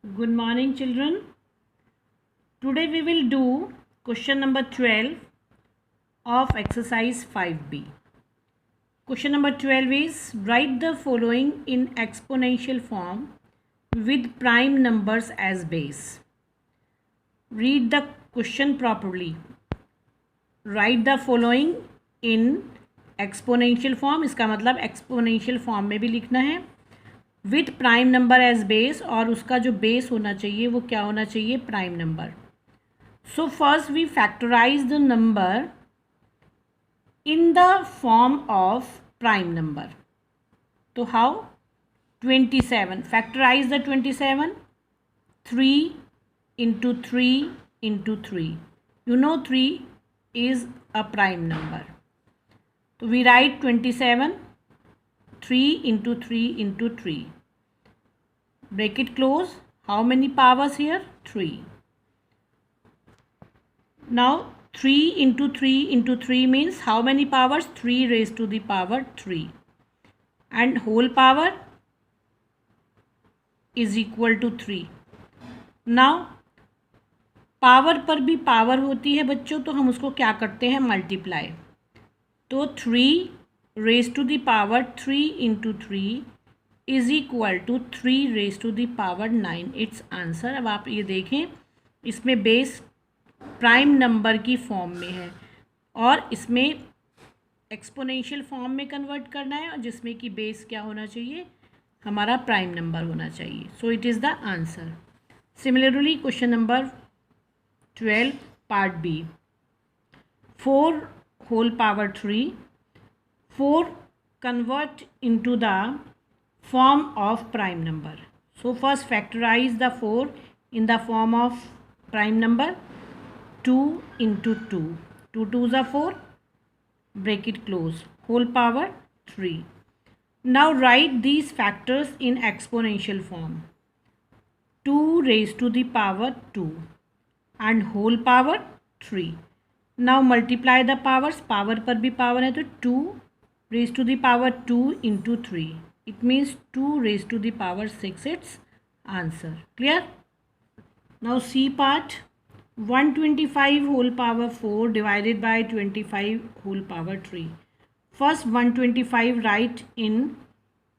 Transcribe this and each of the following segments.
Good morning, children. Today we will do question number 12 of exercise 5B. Question number 12 is write the following in exponential form with prime numbers as base. Read the question properly. Write the following in exponential form. इसका मतलब exponential form में भी लिखना है with prime number as base, और उसका जो base होना चाहिए वो क्या होना चाहिए? Prime number. So first we factorise the number in the form of prime number. तो how? 27. Factorise the 27. 3 into 3 into 3. You know 3 is a prime number. So we write 27. 3 into 3 into 3. Bracket close. How many powers here? 3. Now 3 into 3 into 3 means how many powers? 3 raised to the power 3. And whole power is equal to 3. Now power पर भी power होती है बच्चों, तो हम उसको क्या करते हैं? मल्टीप्लाई. तो 3 raise to the power 3 into 3 is equal to 3 raise to the power 9. It's answer. अब आप ये देखें, इसमें बेस प्राइम नंबर की फॉर्म में है और इसमें एक्सपोनेंशियल फॉर्म में कन्वर्ट करना है, और जिसमें कि बेस क्या होना चाहिए? हमारा प्राइम नंबर होना चाहिए. So it is the answer. Similarly question number 12 part B. 4 whole power 3. 4 convert into the form of prime number. So first factorize the 4 in the form of prime number. 2 into 2. 2 2s are 4. Bracket close. Whole power 3. Now write these factors in exponential form. 2 raised to the power 2 and whole power 3. Now multiply the powers. Power पर भी power है, तो 2 raised to the power 2 into 3. It means 2 raised to the power 6. Its answer. Clear? Now C part. 125 whole power 4 divided by 25 whole power 3. First 125 write in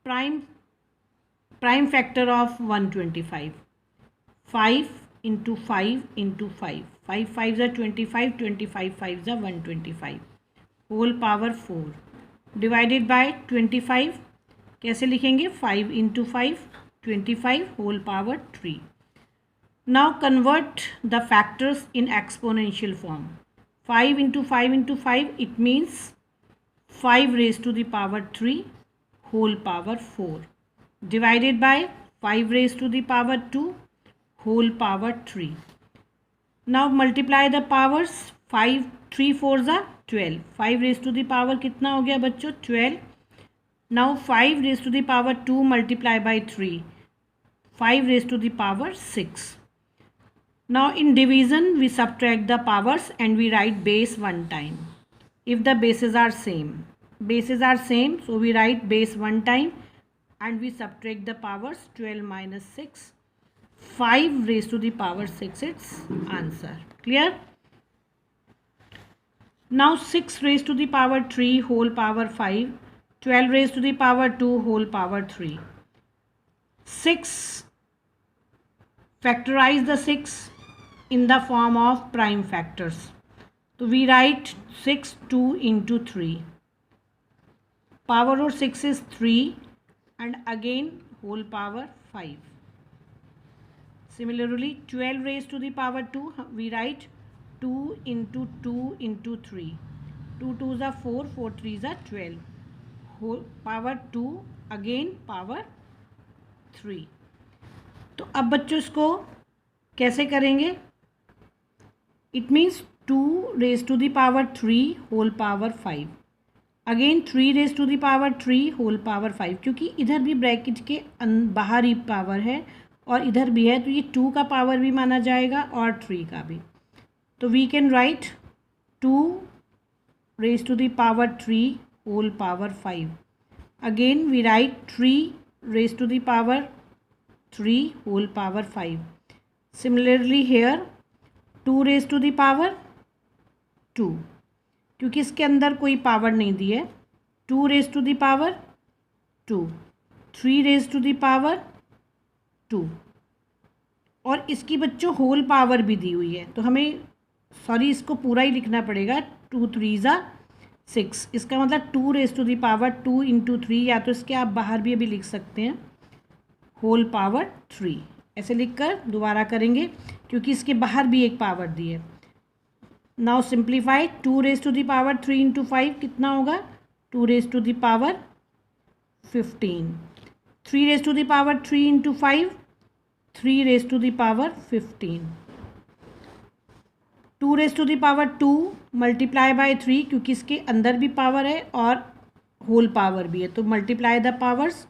prime factor of 125. 5 into 5 into 5. 5 5s are 25. 25 5s are 125. Whole power 4 divided by 25. कैसे लिखेंगे? 5 into 5 25 whole power 3. Now convert the factors in exponential form. 5 into 5 into 5, it means 5 raised to the power 3 whole power 4 divided by 5 raised to the power 2 whole power 3. Now multiply the powers. 5 3 4s are 12. 5 raised to the power कितना हो गया बच्चों? 12. Now 5 raised to the power 2 multiply by 3. 5 raised to the power 6. Now in division we subtract the powers and we write base one time. If the bases are same, so we write base one time and we subtract the powers. 12 minus 6. 5 raised to the power 6. Its answer. Clear? Now 6 raised to the power 3 whole power 5. 12 raised to the power 2 whole power 3. 6. Factorize the 6 in the form of prime factors. So we write 6 2 into 3. Power of 6 is 3 and again whole power 5. Similarly 12 raised to the power 2, we write 2 into 2 into 3. 2 2s are 4. 4 3s are 12. Whole power 2 again power 3. तो अब बच्चों इसको कैसे करेंगे? It means 2 raise to the power 3 whole power 5. Again 3 raise to the power 3 whole power 5, क्योंकि इधर भी bracket के बाहर ही पावर है और इधर भी है, तो ये 2 का पावर भी माना जाएगा और 3 का भी. तो we can write 2 raise to the power 3 whole power 5. Again we write 3 raise to the power 3 whole power 5. Similarly here 2 raise to the power 2, क्योंकि इसके अंदर कोई पावर नहीं दी है. 2 raise to the power 2, 3 raise to the power 2, और इसकी बच्चों होल पावर भी दी हुई है, तो हमें इसको पूरा ही लिखना पड़ेगा. 2 3 ज़ा 6, इसका मतलब 2 raise to the power 2 into 3, या तो इसके आप बाहर भी अभी लिख सकते हैं होल पावर 3. ऐसे लिख कर दोबारा करेंगे क्योंकि इसके बाहर भी एक पावर दी है. Now simplify. 2 raise to the power 3 into 5 कितना होगा? 2 raise to the power 15. 3 raise to the power 3 into 5, 3 raise to the power 15. 2 raise to the power 2 multiply by 3, क्योंकि इसके अंदर भी पावर है और होल पावर भी है, तो multiply the powers.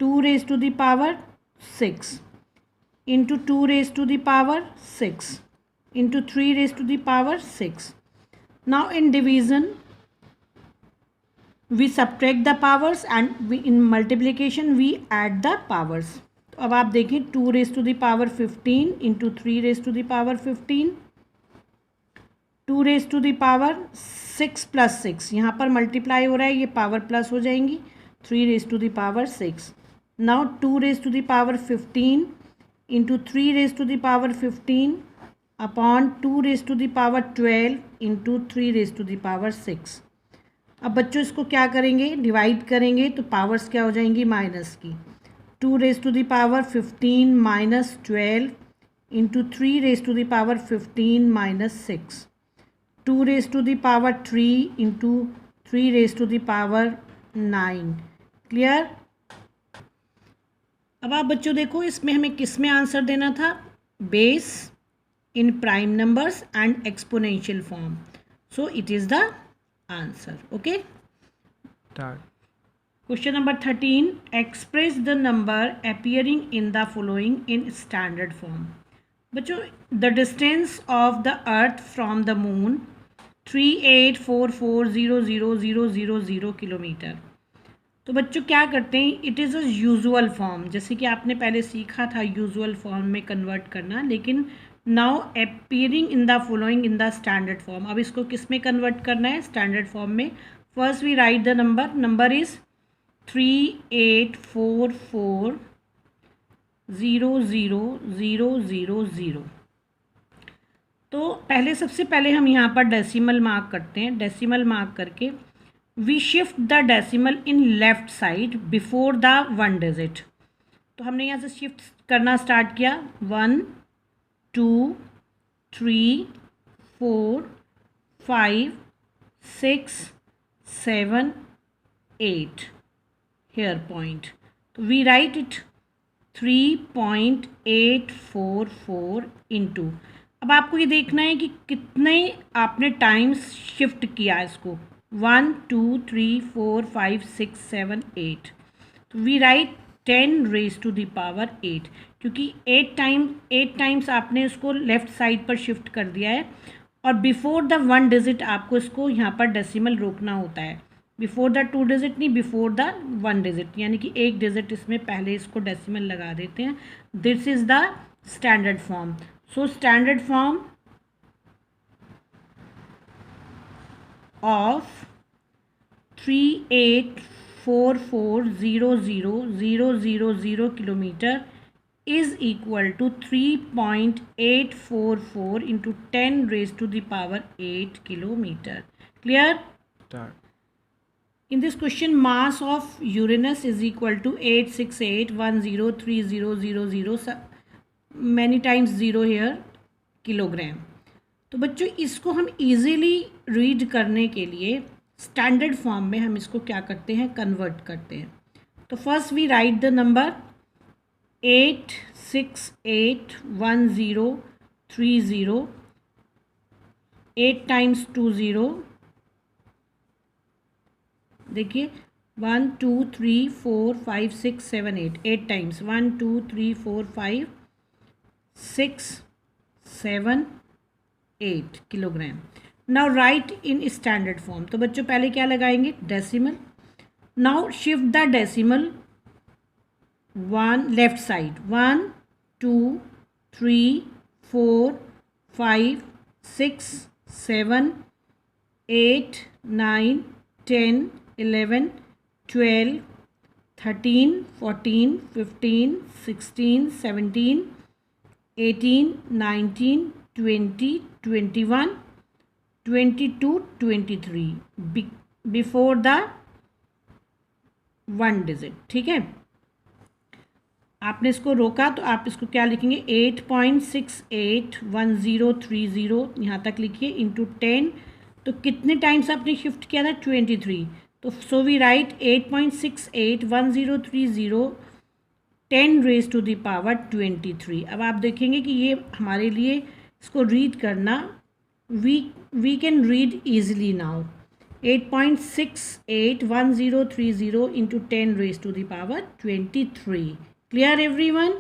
2 raise to the power 6 into 2 raise to the power 6 into 3 raise to the power 6. Now in division we subtract the powers and in multiplication we add the powers. तो अब आप देखें 2 raise to the power 15 into 3 raise to the power 15, 2 raise to the power 6 plus 6, यहाँ पर multiply हो रहा है, ये पावर प्लस हो जाएंगी. 3 raise to the power 6. Now 2 raise to the power 15 into 3 raise to the power 15 upon 2 raise to the power 12 into 3 raise to the power 6. अब बच्चों इसको क्या करेंगे? डिवाइड करेंगे तो पावर्स क्या हो जाएंगी? माइनस की. 2 raise to the power 15 minus 12 into 3 raise to the power 15 minus 6. 2 raise to the power 3 into 3 raise to the power 9. Clear? अब आप बच्चों देखो, इसमें हमें किस में आंसर देना था? Base, in prime numbers and exponential form. So it is the answer. Okay, question number 13. Express the number appearing in the following in standard form. बच्चों, the distance of the earth from the moon 38440000 kilometre. तो बच्चों क्या करते हैं, it is a usual form, जैसे कि आपने पहले सीखा था यूजुअल फॉर्म में कन्वर्ट करना, लेकिन now appearing in the following in the standard form. अब इसको किस में कन्वर्ट करना है? स्टैंडर्ड फॉर्म में. First we write the number is 38440000. तो सबसे पहले हम यहाँ पर डेसिमल मार्क करते हैं. डेसिमल मार्क करके we shift the decimal in left side before the 1 digit. तो हमने यहाँ से शिफ्ट करना स्टार्ट किया. 1 2 3 4 5 6 7 8 here point. तो वी राइट इट 3.844 इंटू. अब आपको ये देखना है कि कितने आपने टाइम्स शिफ्ट किया इसको. 1 2 3 4 5 6 7 8. तो we write 10 raise to the power 8, क्योंकि 8 टाइम्स आपने इसको लेफ़्ट साइड पर शिफ्ट कर दिया है, और बिफोर द 1 डिजिट आपको इसको यहाँ पर डेसिमल रोकना होता है. बिफोर द 2 डिजिट नहीं, बिफोर द 1 डिजिट, यानी कि एक डिजिट इसमें पहले इसको डेसिमल लगा देते हैं. This is the standard form. So standard form of 38440000 kilometre is equal to 3.844 into 10 raised to the power 8 kilometer. Clear? In this question, mass of Uranus is equal to 868103000, many times 0 here, kilogram. तो बच्चों इसको हम easily read करने के लिए standard form में हम इसको क्या करते हैं? कन्वर्ट करते हैं. तो first we write the number 8681030. 8 times 2 0. देखिए 1 2 3 4 5 6 7 8. 8 times 1 2 3 4 5 6 7 8 kilogram. Now right in standard form. तो बच्चों पहले क्या लगाएंगे? Decimal. Now shift the decimal 1 left side 1 2 3 4 5 6 7 8 9 10 11 12 13 14 15 16 17 18 19 20 21 22 23 before the 1 digit. ठीक है, आपने इसको रोका तो आप इसको क्या लिखेंगे 8.681030 यहाँ तक लिखिए इंटू 10। तो कितने टाइम्स आपने शिफ्ट किया था 23। तो so we write 8.681030 10 raise to the power 23। अब आप देखेंगे कि ये हमारे लिए इसको रीड करना we can read easily now 8.681030 into 10 raise to the power 23। Clear everyone?